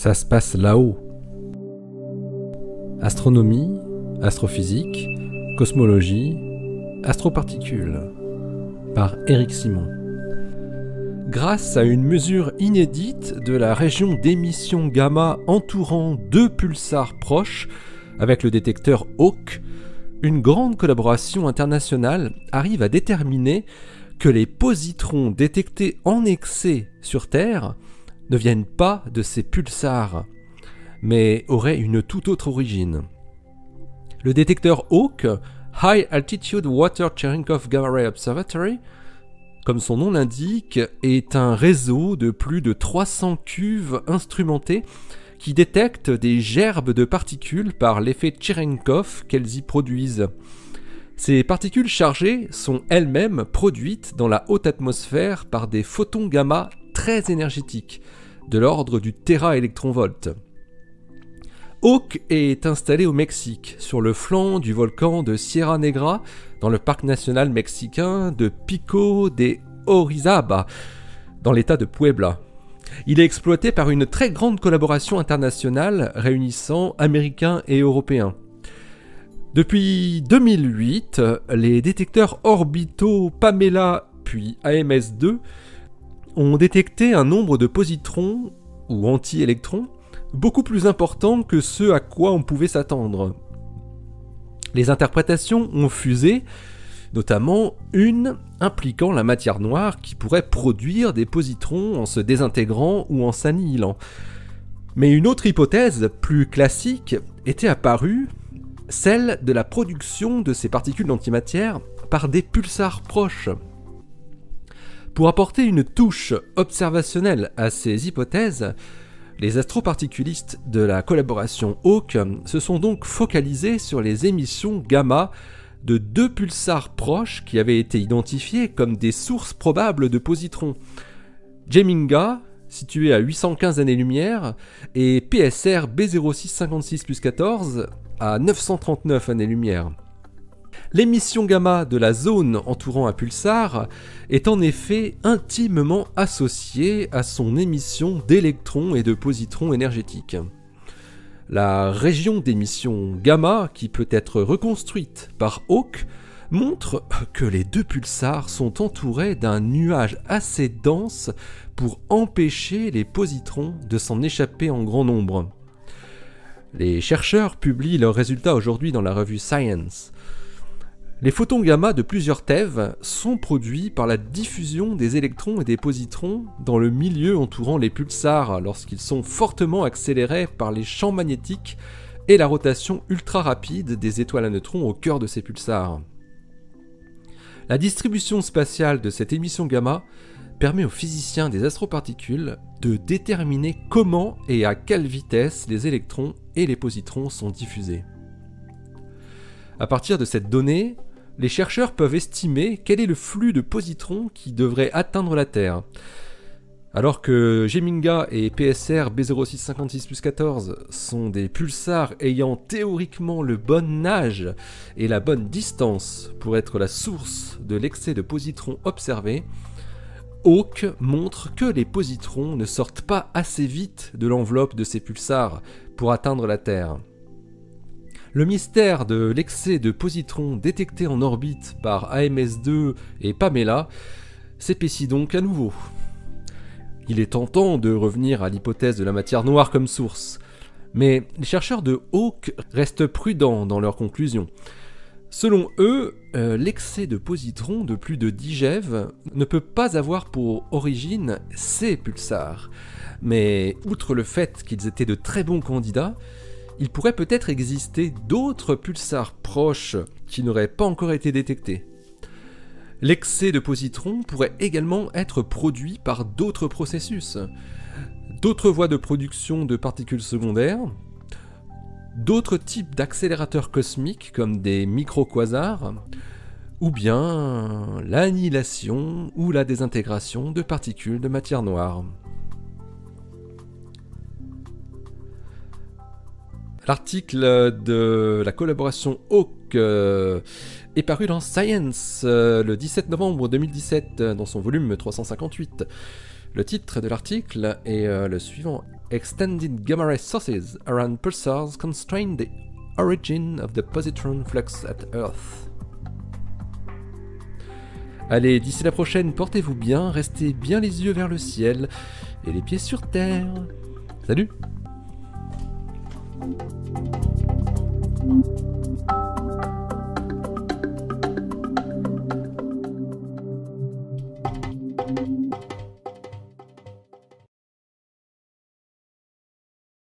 Ça se passe là-haut. Astronomie, astrophysique, cosmologie, astroparticules. Par Éric Simon. Grâce à une mesure inédite de la région d'émission gamma entourant deux pulsars proches, avec le détecteur Hawk, une grande collaboration internationale arrive à déterminer que les positrons détectés en excès sur Terre ne viennent pas de ces pulsars, mais auraient une toute autre origine. Le détecteur Hawk, High Altitude Water Cherenkov Gamma Ray Observatory, comme son nom l'indique, est un réseau de plus de 300 cuves instrumentées qui détectent des gerbes de particules par l'effet Cherenkov qu'elles y produisent. Ces particules chargées sont elles-mêmes produites dans la haute atmosphère par des photons gamma très énergétiques, de l'ordre du téraélectronvolt. Hawk est installé au Mexique, sur le flanc du volcan de Sierra Negra, dans le parc national mexicain de Pico de Orizaba, dans l'état de Puebla. Il est exploité par une très grande collaboration internationale réunissant Américains et Européens. Depuis 2008, les détecteurs orbitaux Pamela puis AMS-2 ont détecté un nombre de positrons ou anti-électrons beaucoup plus important que ce à quoi on pouvait s'attendre. Les interprétations ont fusé, notamment une impliquant la matière noire qui pourrait produire des positrons en se désintégrant ou en s'annihilant. Mais une autre hypothèse, plus classique, était apparue, celle de la production de ces particules d'antimatière par des pulsars proches. Pour apporter une touche observationnelle à ces hypothèses, les astroparticulistes de la collaboration Hawk se sont donc focalisés sur les émissions gamma de deux pulsars proches qui avaient été identifiés comme des sources probables de positrons. Geminga, situé à 815 années-lumière, et PSR B0656+14 à 939 années-lumière. L'émission gamma de la zone entourant un pulsar est en effet intimement associée à son émission d'électrons et de positrons énergétiques. La région d'émission gamma, qui peut être reconstruite par Hawk, montre que les deux pulsars sont entourés d'un nuage assez dense pour empêcher les positrons de s'en échapper en grand nombre. Les chercheurs publient leurs résultats aujourd'hui dans la revue Science. Les photons gamma de plusieurs TeV sont produits par la diffusion des électrons et des positrons dans le milieu entourant les pulsars lorsqu'ils sont fortement accélérés par les champs magnétiques et la rotation ultra rapide des étoiles à neutrons au cœur de ces pulsars. La distribution spatiale de cette émission gamma permet aux physiciens des astroparticules de déterminer comment et à quelle vitesse les électrons et les positrons sont diffusés. À partir de cette donnée, les chercheurs peuvent estimer quel est le flux de positrons qui devrait atteindre la Terre. Alors que Geminga et PSR B0656+14 sont des pulsars ayant théoriquement le bon âge et la bonne distance pour être la source de l'excès de positrons observé, Hawk montre que les positrons ne sortent pas assez vite de l'enveloppe de ces pulsars pour atteindre la Terre. Le mystère de l'excès de positrons détecté en orbite par AMS-2 et Pamela s'épaissit donc à nouveau. Il est tentant de revenir à l'hypothèse de la matière noire comme source, mais les chercheurs de Hawk restent prudents dans leurs conclusions. Selon eux, l'excès de positrons de plus de 10 GeV ne peut pas avoir pour origine ces pulsars, mais outre le fait qu'ils étaient de très bons candidats, il pourrait peut-être exister d'autres pulsars proches qui n'auraient pas encore été détectés. L'excès de positrons pourrait également être produit par d'autres processus, d'autres voies de production de particules secondaires, d'autres types d'accélérateurs cosmiques comme des microquasars, ou bien l'annihilation ou la désintégration de particules de matière noire. L'article de la collaboration Hawk est paru dans Science le 17 novembre 2017 dans son volume 358. Le titre de l'article est le suivant. extended gamma ray sources around pulsars constrain the origin of the positron flux at Earth. Allez, d'ici la prochaine, portez-vous bien, restez bien les yeux vers le ciel et les pieds sur terre. Salut!